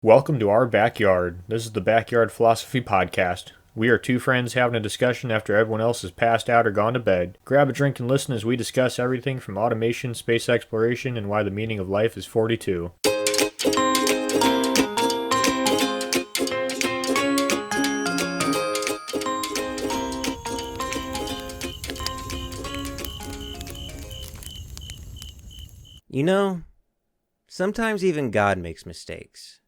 Welcome to our backyard. This is the Backyard Philosophy Podcast. We are two friends having a discussion after everyone else has passed out or gone to bed. Grab a drink and listen as we discuss everything from automation, space exploration, and why the meaning of life is 42. You know, sometimes even God makes mistakes.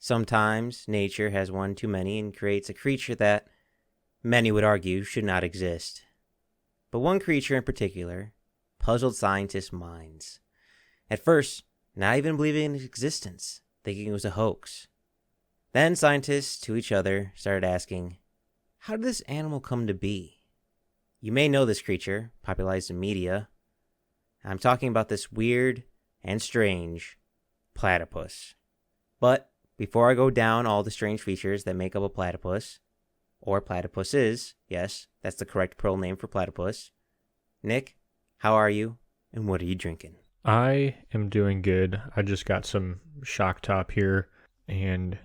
Sometimes nature has one too many and creates a creature that many would argue should not exist. But one creature in particular puzzled scientists' minds. At first, not even believing in its existence, thinking it was a hoax. Then scientists to each other started asking, how did this animal come to be? You may know this creature, popularized in media. I'm talking about this weird and strange platypus. But before I go down all the strange features that make up a platypus, or platypuses, yes, that's the correct plural name for platypus. Nick, how are you, and what are you drinking? I am doing good. I just got some shock top here, and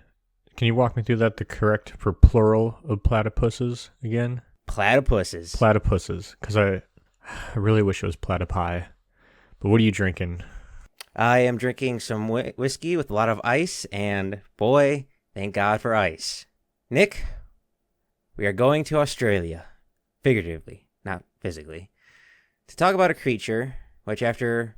can you walk me through that, the correct for plural of platypuses again? Platypuses. Platypuses, because I really wish it was platypi. But what are you drinking? I am drinking some whiskey with a lot of ice, and boy, thank God for ice. Nick, we are going to Australia, figuratively, not physically, to talk about a creature which, after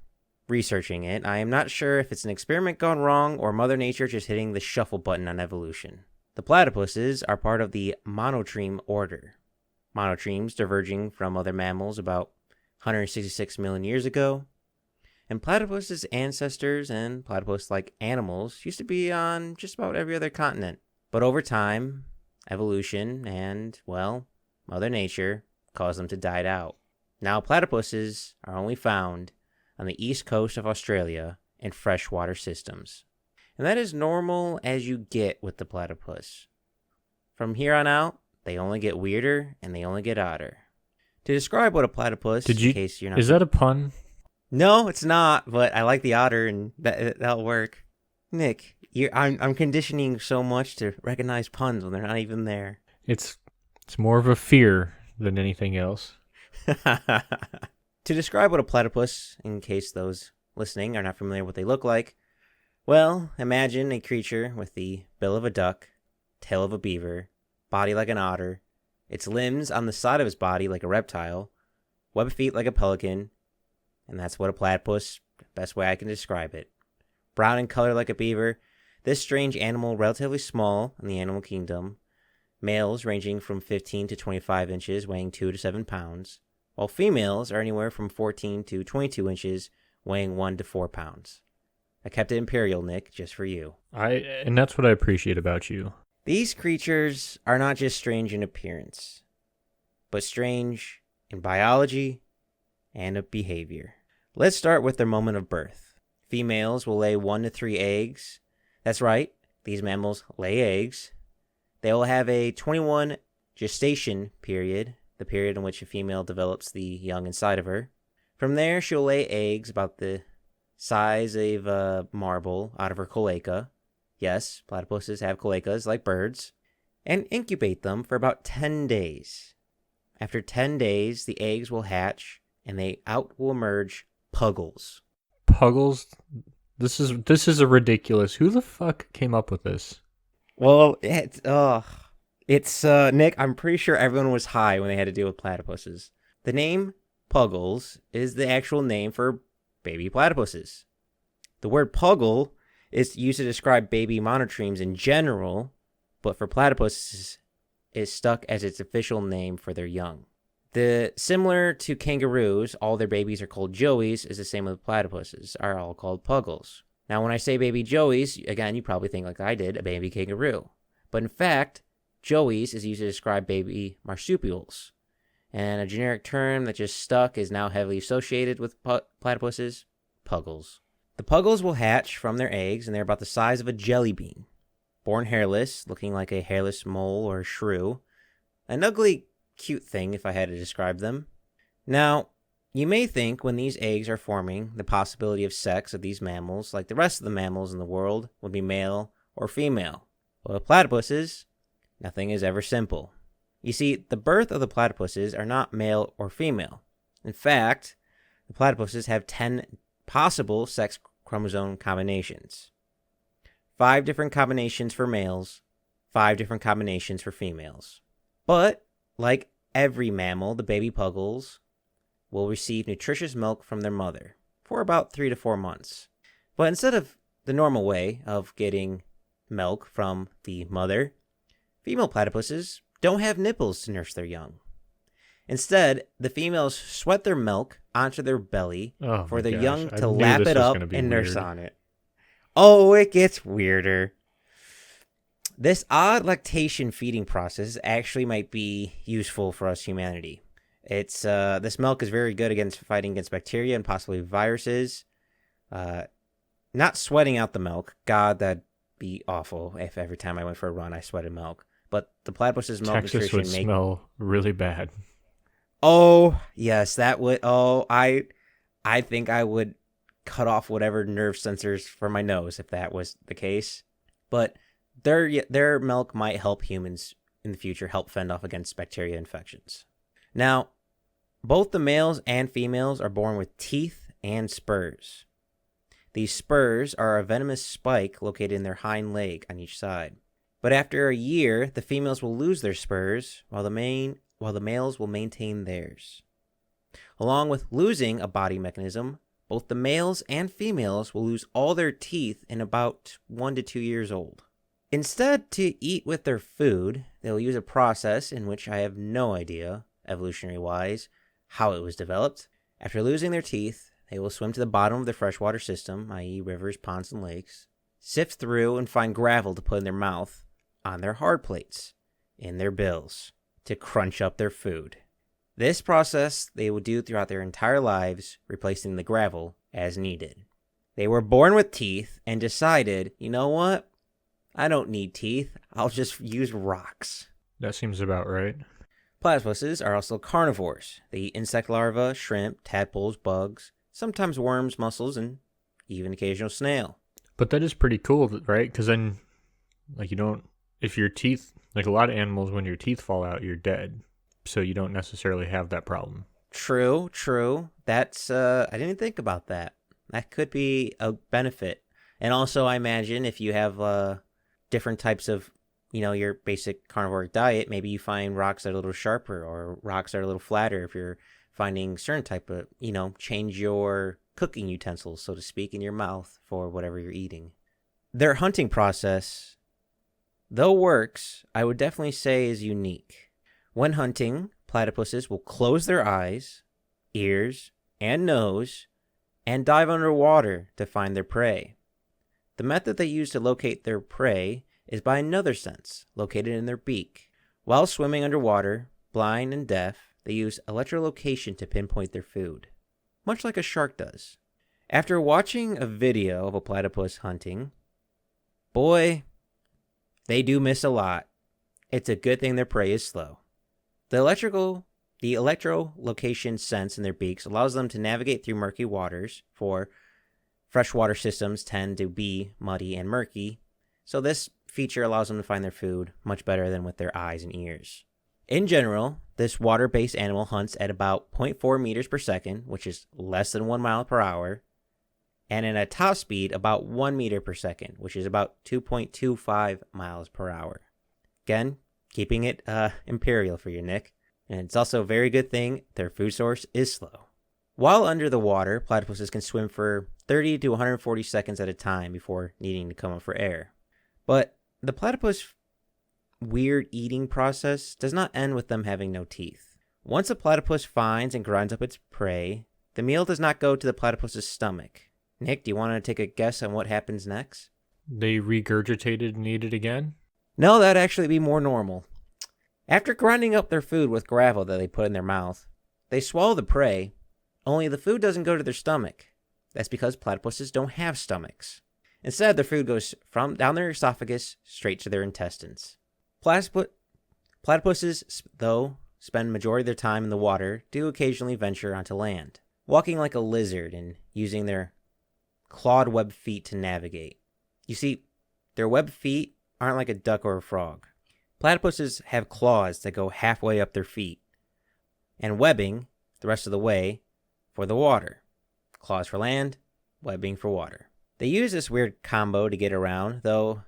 researching it, I am not sure if it's an experiment gone wrong or Mother Nature just hitting the shuffle button on evolution. The platypuses are part of the monotreme order. Monotremes diverging from other mammals about 166 million years ago. And platypus' ancestors and platypus-like animals used to be on just about every other continent. But over time, evolution and, well, Mother Nature caused them to die out. Now platypuses are only found on the east coast of Australia in freshwater systems. And that is normal as you get with the platypus. From here on out, they only get weirder and they only get odder. To describe what a platypus, in case you're not... Is that a pun? No, it's not, but I like the otter, and that'll work. Nick, I'm conditioning so much to recognize puns when they're not even there. It's more of a fear than anything else. To describe what a platypus, in case those listening are not familiar with what they look like, well, imagine a creature with the bill of a duck, tail of a beaver, body like an otter, its limbs on the side of its body like a reptile, webbed feet like a pelican, and that's what a platypus, best way I can describe it. Brown in color like a beaver, this strange animal relatively small in the animal kingdom, males ranging from 15 to 25 inches, weighing 2 to 7 pounds, while females are anywhere from 14 to 22 inches, weighing 1 to 4 pounds. I kept it imperial, Nick, just for you. And that's what I appreciate about you. These creatures are not just strange in appearance, but strange in biology and of behavior. Let's start with their moment of birth. Females will lay 1 to 3 eggs. That's right, these mammals lay eggs. They will have a 21 gestation period, the period in which a female develops the young inside of her. From there, she'll lay eggs about the size of a marble out of her cloaca. Yes, platypuses have cloacas like birds. And incubate them for about 10 days. After 10 days, the eggs will hatch, and out will emerge puggles. Puggles? This is a ridiculous. Who the fuck came up with this? Well, it's Nick, I'm pretty sure everyone was high when they had to deal with platypuses. The name puggles is the actual name for baby platypuses. The word puggle is used to describe baby monotremes in general, but for platypuses is stuck as its official name for their young. Similar to kangaroos, all their babies are called joeys, is the same with platypuses, are all called puggles. Now, when I say baby joeys, again, you probably think like I did, a baby kangaroo. But in fact, joeys is used to describe baby marsupials. And a generic term that just stuck is now heavily associated with platypuses, puggles. The puggles will hatch from their eggs, and they're about the size of a jelly bean. Born hairless, looking like a hairless mole or shrew. An ugly cute thing if I had to describe them. Now, you may think when these eggs are forming, the possibility of sex of these mammals, like the rest of the mammals in the world, would be male or female? Well, with platypuses, nothing is ever simple. You see, the birth of the platypuses are not male or female. In fact, the platypuses have 10 possible sex chromosome combinations. 5 different combinations for males, 5 different combinations for females. But, like every mammal, the baby puggles will receive nutritious milk from their mother for about 3 to 4 months. But instead of the normal way of getting milk from the mother, female platypuses don't have nipples to nurse their young. Instead, the females sweat their milk onto their belly for the young to lap it up and nurse on it. Oh, it gets weirder. This odd lactation feeding process actually might be useful for us humanity. This milk is very good against fighting against bacteria and possibly viruses. Not sweating out the milk. God, that'd be awful if every time I went for a run I sweated milk. But the platypus's milk Texas nutrition would smell really bad. Oh, yes, that would. Oh, I think I would cut off whatever nerve sensors for my nose if that was the case. But their milk might help humans in the future help fend off against bacteria infections. Now, both the males and females are born with teeth and spurs. These spurs are a venomous spike located in their hind leg on each side. But after a year, the females will lose their spurs while the males will maintain theirs. Along with losing a body mechanism, both the males and females will lose all their teeth in about 1 to 2 years old. Instead, to eat with their food, they'll use a process in which I have no idea, evolutionary-wise, how it was developed. After losing their teeth, they will swim to the bottom of the freshwater system, i.e. rivers, ponds, and lakes, sift through and find gravel to put in their mouth, on their hard plates, in their bills, to crunch up their food. This process they would do throughout their entire lives, replacing the gravel as needed. They were born with teeth and decided, you know what? I don't need teeth. I'll just use rocks. That seems about right. Platypuses are also carnivores. They eat insect larvae, shrimp, tadpoles, bugs, sometimes worms, mussels, and even occasional snail. But that is pretty cool, right? Because then, if your teeth, like a lot of animals, when your teeth fall out, you're dead. So you don't necessarily have that problem. True. That's, I didn't think about that. That could be a benefit. And also, I imagine if you have different types of, your basic carnivore diet, maybe you find rocks that are a little sharper or rocks that are a little flatter. If you're finding certain type of, change your cooking utensils, so to speak, in your mouth for whatever you're eating. Their hunting process, though works, I would definitely say is unique. When hunting, platypuses will close their eyes, ears, and nose, and dive underwater to find their prey. The method they use to locate their prey is by another sense, located in their beak. While swimming underwater, blind and deaf, they use electrolocation to pinpoint their food, much like a shark does. After watching a video of a platypus hunting, boy, they do miss a lot. It's a good thing their prey is slow. The electrolocation sense in their beaks allows them to navigate through murky waters, for freshwater systems tend to be muddy and murky, so this feature allows them to find their food much better than with their eyes and ears. In general, this water-based animal hunts at about 0.4 meters per second, which is less than 1 mile per hour, and at a top speed about 1 meter per second, which is about 2.25 miles per hour. Again, keeping it imperial for you, Nick. And it's also a very good thing their food source is slow. While under the water, platypuses can swim for 30 to 140 seconds at a time before needing to come up for air. But the platypus weird eating process does not end with them having no teeth. Once a platypus finds and grinds up its prey, the meal does not go to the platypus's stomach. Nick, do you want to take a guess on what happens next? They regurgitated and ate it again? No, that'd actually be more normal. After grinding up their food with gravel that they put in their mouth, they swallow the prey, only the food doesn't go to their stomach. That's because platypuses don't have stomachs. Instead, their food goes from down their esophagus straight to their intestines. Platypuses, though, spend majority of their time in the water, do occasionally venture onto land, walking like a lizard and using their clawed web feet to navigate. You see, Their webbed feet aren't like a duck or a frog. Platypuses have claws that go halfway up their feet, and webbing the rest of the way for the water. Claws for land, webbing for water. They use this weird combo to get around, though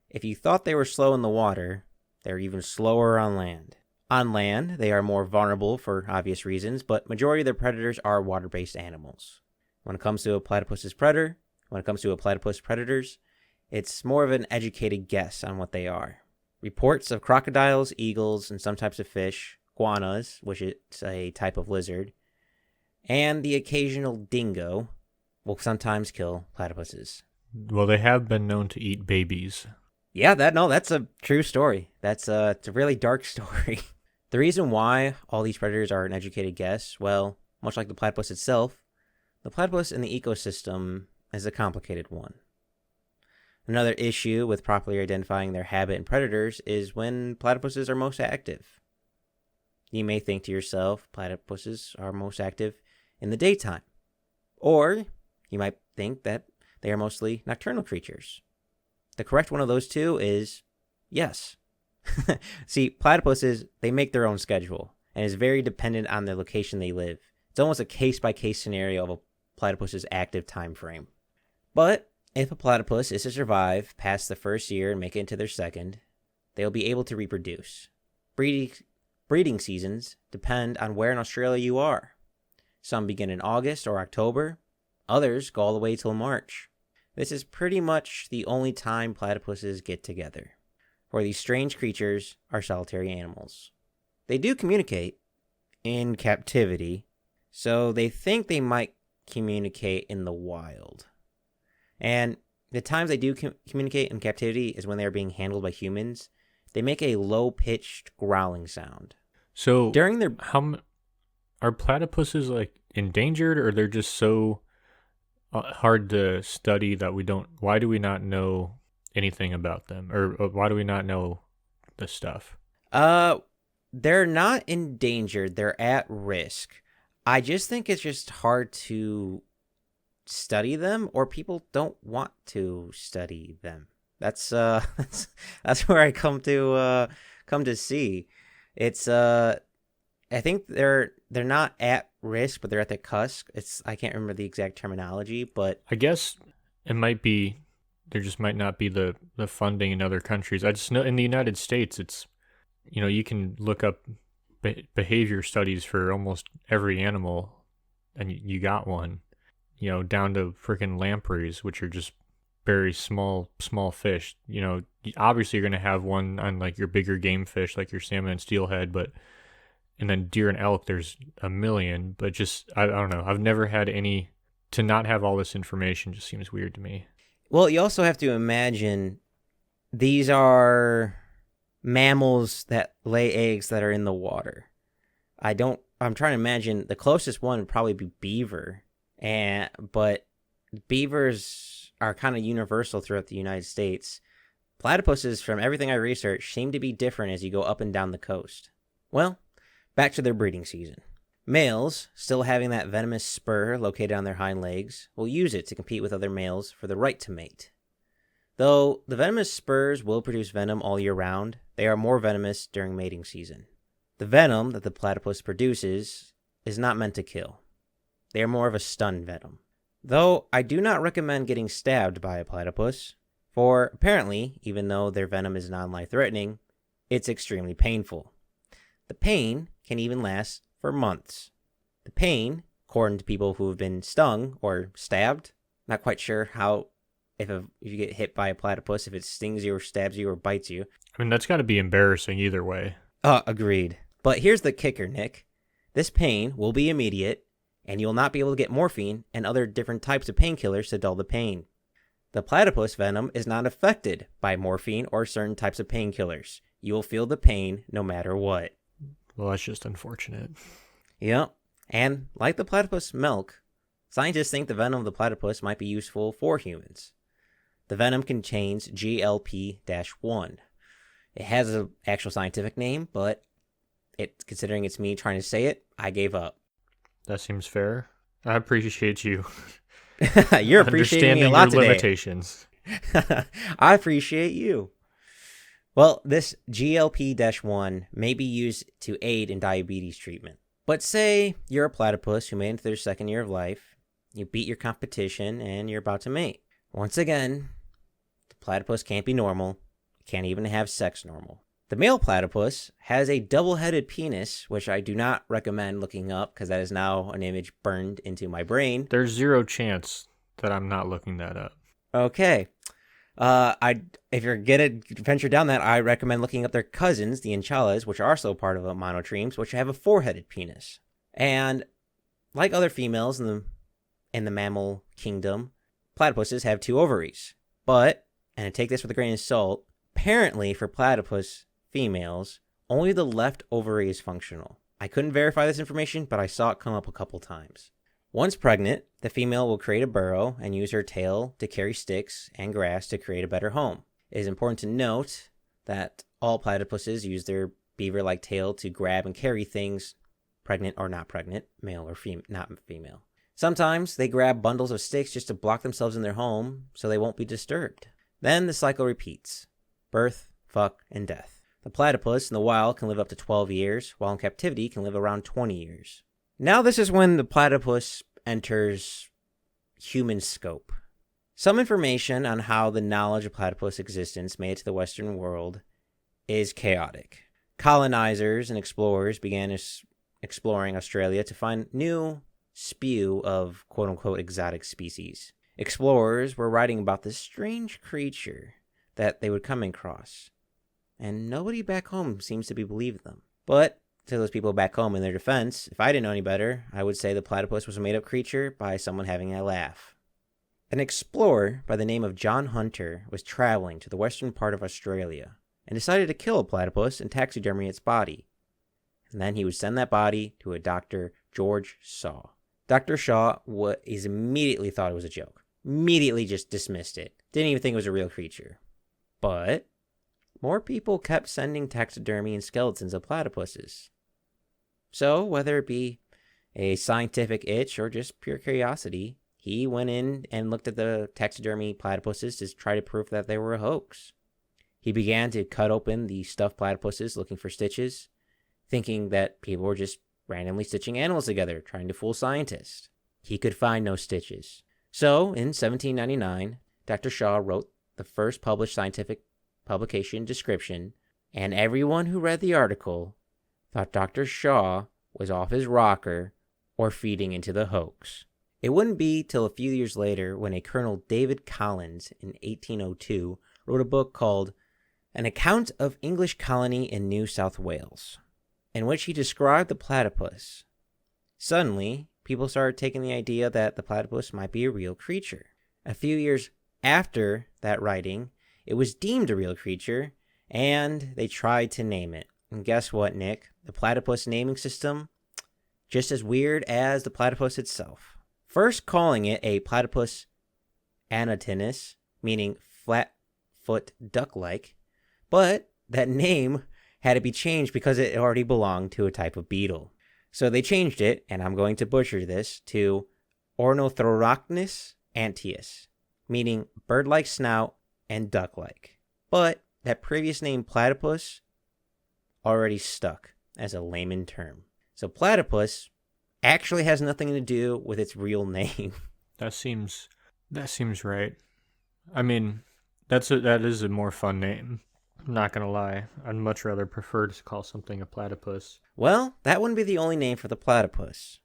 if you thought they were slow in the water, they're even slower on land. On land, they are more vulnerable for obvious reasons, but majority of their predators are water-based animals. When it comes to a platypus predators, it's more of an educated guess on what they are. Reports of crocodiles, eagles, and some types of fish, guanas, which is a type of lizard, and the occasional dingo will sometimes kill platypuses. Well, they have been known to eat babies. Yeah, that's a true story. It's a really dark story. The reason why all these predators are an educated guess, well, much like the platypus itself, the platypus in the ecosystem is a complicated one. Another issue with properly identifying their habit and predators is when platypuses are most active. You may think to yourself, platypuses are most active in the daytime. Or you might think that they are mostly nocturnal creatures. The correct one of those two is yes. See, platypuses, they make their own schedule and is very dependent on the location they live. It's almost a case-by-case scenario of a platypus's active time frame. But if a platypus is to survive past the first year and make it into their second, they'll be able to reproduce. Breeding seasons depend on where in Australia you are. Some begin in August or October. Others go all the way till March. This is pretty much the only time platypuses get together, for these strange creatures are solitary animals. They do communicate in captivity, so they think they might communicate in the wild. And the times they do communicate in captivity is when they're being handled by humans. They make a low-pitched growling sound. So during their are platypuses like endangered, or they're just so hard to study that why do we not know anything about them, or why do we not know this stuff? They're not endangered, they're at risk. I just think it's just hard to study them, or people don't want to study them. That's where I come to see. It's I think they're not at risk, but they're at the cusp. I can't remember the exact terminology, but I guess it might be there just might not be the funding in other countries. I just know in the United States, it's, you can look up behavior studies for almost every animal, and you got one, down to freaking lampreys, which are just very small fish. Obviously you're going to have one on like your bigger game fish, like your salmon and steelhead, and then deer and elk, there's a million, but just, I don't know. I've never had any, to not have all this information just seems weird to me. Well, you also have to imagine these are mammals that lay eggs that are in the water. I'm trying to imagine the closest one would probably be beaver, but beavers are kind of universal throughout the United States. Platypuses, from everything I researched, seem to be different as you go up and down the coast. Well, back to their breeding season. Males, still having that venomous spur located on their hind legs, will use it to compete with other males for the right to mate. Though the venomous spurs will produce venom all year round, they are more venomous during mating season. The venom that the platypus produces is not meant to kill. They are more of a stun venom. Though I do not recommend getting stabbed by a platypus, for apparently, even though their venom is non-life-threatening, it's extremely painful. The pain can even last for months. The pain, according to people who have been stung or stabbed, not quite sure how, if you get hit by a platypus, if it stings you or stabs you or bites you. I mean, that's got to be embarrassing either way. Agreed. But here's the kicker, Nick. This pain will be immediate, and you'll not be able to get morphine and other different types of painkillers to dull the pain. The platypus venom is not affected by morphine or certain types of painkillers. You will feel the pain no matter what. Well, that's just unfortunate. Yep. And like the platypus milk, scientists think the venom of the platypus might be useful for humans. The venom contains GLP-1. It has an actual scientific name, but considering it's me trying to say it, I gave up. That seems fair. I appreciate you. You're appreciating me a lot your today. Limitations. I appreciate you. Well, this GLP-1 may be used to aid in diabetes treatment. But say you're a platypus who made it into their second year of life, you beat your competition, and you're about to mate. Once again, the platypus can't be normal. It can't even have sex normal. The male platypus has a double-headed penis, which I do not recommend looking up because that is now an image burned into my brain. There's zero chance that I'm not looking that up. Okay. If you're gonna venture down that, I recommend looking up their cousins, the Inchalas, which are also part of a monotremes, which have a four-headed penis. And like other females in the mammal kingdom, platypuses have two ovaries. But, and I take this with a grain of salt, apparently for platypus females, only the left ovary is functional. I couldn't verify this information, but I saw it come up a couple times. Once pregnant, the female will create a burrow and use her tail to carry sticks and grass to create a better home. It is important to note that all platypuses use their beaver-like tail to grab and carry things, pregnant or not pregnant, male or not female. Sometimes they grab bundles of sticks just to block themselves in their home so they won't be disturbed. Then the cycle repeats. Birth, fuck, and death. The platypus in the wild can live up to 12 years, while in captivity can live around 20 years. Now this is when the platypus enters human scope. Some information on how the knowledge of platypus existence made it to the Western world is chaotic. Colonizers and explorers began exploring Australia to find new spew of quote-unquote exotic species. Explorers were writing about this strange creature that they would come across, and nobody back home seems to be believing them. But to those people back home, in their defense, if I didn't know any better, I would say the platypus was a made-up creature by someone having a laugh. An explorer by the name of John Hunter was traveling to the western part of Australia and decided to kill a platypus and taxidermy its body. And then he would send that body to a Dr. George Shaw. Dr. Shaw immediately thought it was a joke. Immediately just dismissed it. Didn't even think it was a real creature. But more people kept sending taxidermy and skeletons of platypuses. So, whether it be a scientific itch or just pure curiosity, he went in and looked at the taxidermy platypuses to try to prove that they were a hoax. He began to cut open the stuffed platypuses looking for stitches, thinking that people were just randomly stitching animals together, trying to fool scientists. He could find no stitches. So, in 1799, Dr. Shaw wrote the first published scientific publication description, and everyone who read the article thought Dr. Shaw was off his rocker or feeding into the hoax. It wouldn't be till a few years later when a Colonel David Collins in 1802 wrote a book called An Account of English Colony in New South Wales, in which he described the platypus. Suddenly, people started taking the idea that the platypus might be a real creature. A few years after that writing, it was deemed a real creature, and they tried to name it. And guess what, Nick? The platypus naming system, just as weird as the platypus itself. First calling it a Platypus anatinus, meaning flat-foot duck-like, but that name had to be changed because it already belonged to a type of beetle. So they changed it, and I'm going to butcher this, to Ornithorhynchus antius, meaning bird-like snout and duck-like. But that previous name platypus already stuck as a layman term. So platypus actually has nothing to do with its real name. That seems right. I mean, that is a more fun name. I'm not gonna lie. I'd much rather prefer to call something a platypus. Well, that wouldn't be the only name for the platypus.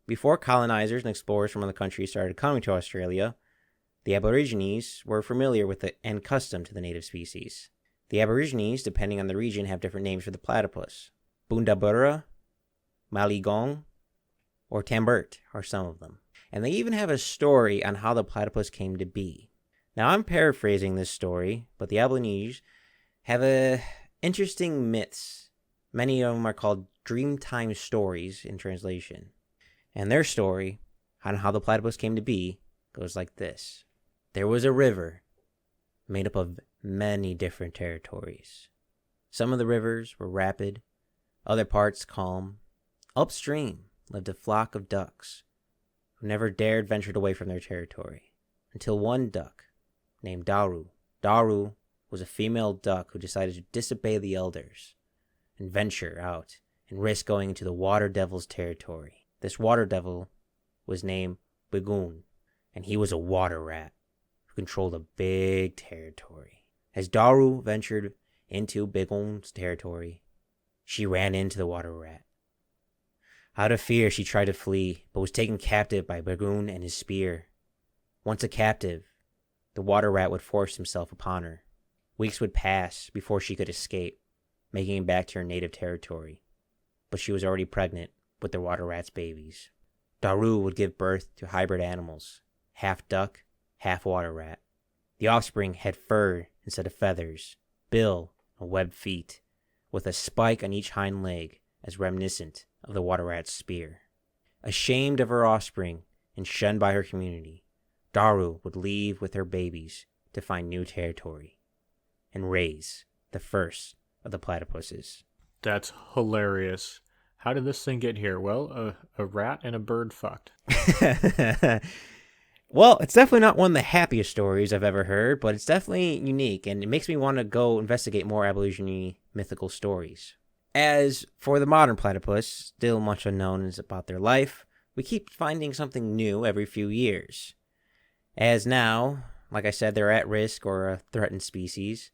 Before colonizers and explorers from other countries started coming to Australia, the Aborigines were familiar with it and accustomed to the native species. The Aborigines, depending on the region, have different names for the platypus. Bundaburra, Malligong, or Tambert are some of them. And they even have a story on how the platypus came to be. Now, I'm paraphrasing this story, but the Aborigines have interesting myths. Many of them are called Dreamtime stories in translation. And their story on how the platypus came to be goes like this. There was a river made up of many different territories. Some of the rivers were rapid, other parts calm. Upstream lived a flock of ducks who never dared venture away from their territory, until one duck, named Daru. Daru was a female duck who decided to disobey the elders and venture out and risk going into the water devil's territory. This water devil was named Bagoon, and he was a water rat who controlled a big territory. As Daru ventured into Bagoon's territory, she ran into the water rat. Out of fear, she tried to flee, but was taken captive by Bagoon and his spear. Once a captive, the water rat would force himself upon her. Weeks would pass before she could escape, making it back to her native territory. But she was already pregnant with the water rat's babies. Daru would give birth to hybrid animals, half duck, half water rat. The offspring had fur instead of feathers, bill and webbed feet, with a spike on each hind leg as reminiscent of the water rat's spear. Ashamed of her offspring and shunned by her community, Daru would leave with her babies to find new territory and raise the first of the platypuses. That's hilarious. How did this thing get here? Well, a rat and a bird fucked. Well, it's definitely not one of the happiest stories I've ever heard, but it's definitely unique, and it makes me want to go investigate more Aborigine mythical stories. As for the modern platypus, still much unknown about their life, we keep finding something new every few years. As now, like I said, they're at risk or a threatened species.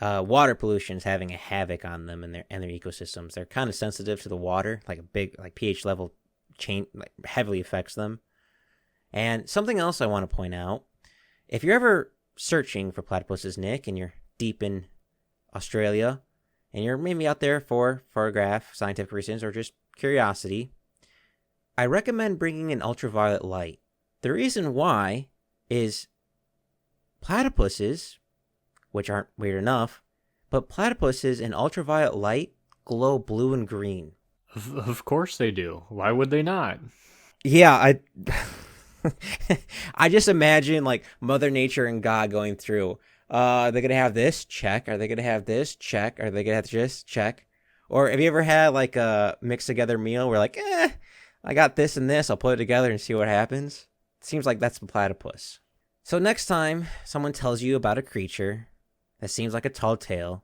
Water pollution is having a havoc on them and their ecosystems. They're kind of sensitive to the water, like a big pH level change heavily affects them. And something else I want to point out, if you're ever searching for platypuses, Nick, and you're deep in Australia, and you're maybe out there for photograph, scientific reasons, or just curiosity, I recommend bringing an ultraviolet light. The reason why is platypuses, which aren't weird enough, but platypuses in ultraviolet light glow blue and green. Of course they do. Why would they not? Yeah, I just imagine like Mother Nature and God going through. Are they going to have this? Check. Are they going to have this? Check. Are they going to have this? Check. Or have you ever had like a mixed together meal where like, I got this and this. I'll put it together and see what happens. It seems like that's the platypus. So next time someone tells you about a creature that seems like a tall tale,